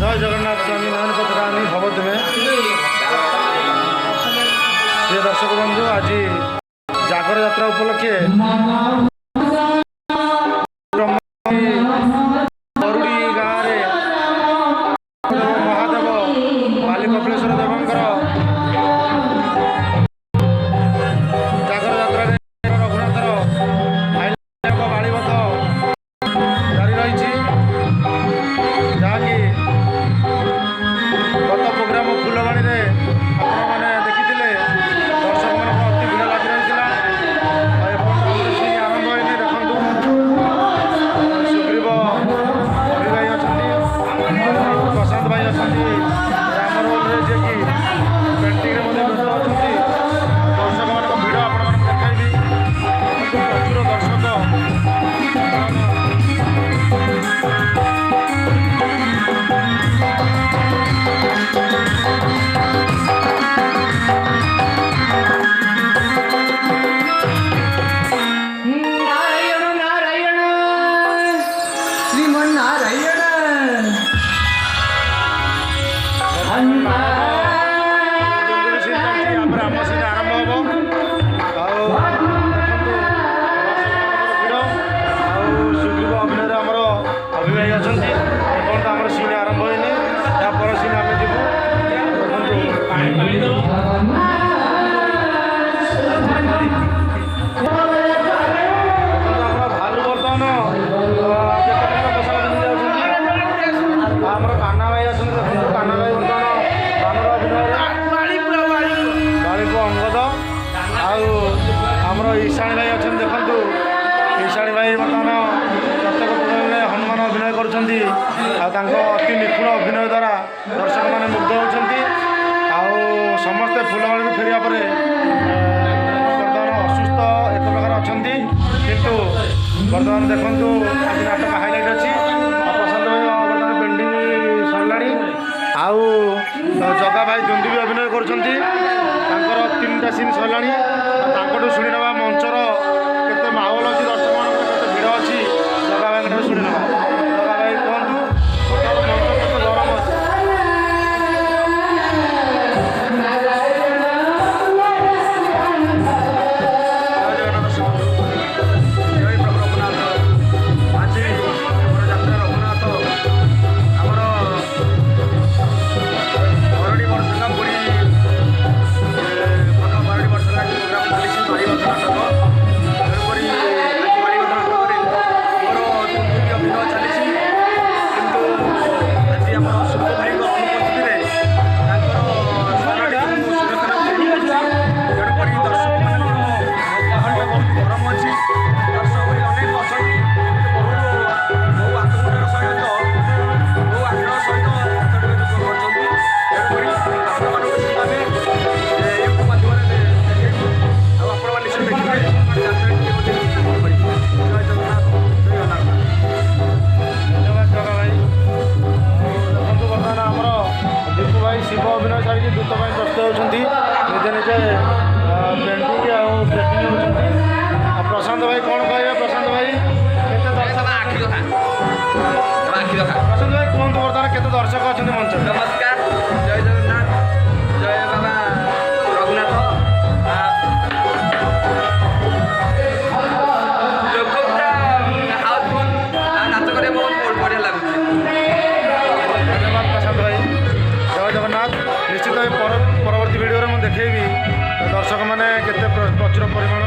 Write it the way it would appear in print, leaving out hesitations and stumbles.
जय जगन्नाथ स्वामी नयन पथगामी भवतुमे प्रिय दर्शक बंधु आज जागर यात्रा उपलक्षे बरुड़ी गाँव महादेव बाली कपिलेश्वर देवंकर जागर यात्रा रघुनाथर बाड़ीबद्ध जारी रही जहाँकि गत प्रोग्राम फुलवाणी आपने देखी दर्शक मान अति भिड़ लगी रही आरंभ होनी देखु सुग्रीव भाई अच्छा प्रशांत भाई अच्छा राम रोल जी कि पेंटिंग व्यस्त अच्छा दर्शक मान भिड़ आप देखी प्रचुर दर्शक ईशाणी भाई अच्छा देखु ईशाणी भाई बर्तमान प्रत्येक प्रोग्राम हनुमान अभिनय कर अति निपुण अभिनय द्वारा दर्शक मैंने मुग्ध होती समस्ते फुलवाणी फेरिया पर बर्तमान असुस्थ एक प्रकार अच्छा किंतु बर्तमान देखु आज नाटक हाइलाइट अच्छी प्रशांत भाई बर्तमान पेंडिंग सरला जगा भाई दुंदु भी अभिनय कर 3टा सीन सरला शुणी ना मंचर केते माहौल अच्छी दर्शक मान केते भिड़ अच्छी जगा भाई शुणी ना जगा भाई कहतु मंच केते गरम अच्छी शिव अभिनय छाड़ी दूत व्यस्त होती निजे निजे पेंटिंग आटिंग होती प्रशांत भाई कौन कहे प्रशांत भाई प्रशांत भाई कहतु बर्तमान केते दर्शक अच्छा मंच नमस्कार जय जगन्नाथ जय बाबा रघुनाथ हाउसफुल नाच करे बहुत बढ़िया लगुच धन्यवाद प्रशांत भाई जय जगन्नाथ निश्चित परवर्ती वीडियो में देखेबी दर्शक मैंने केते प्रचुर परिमाण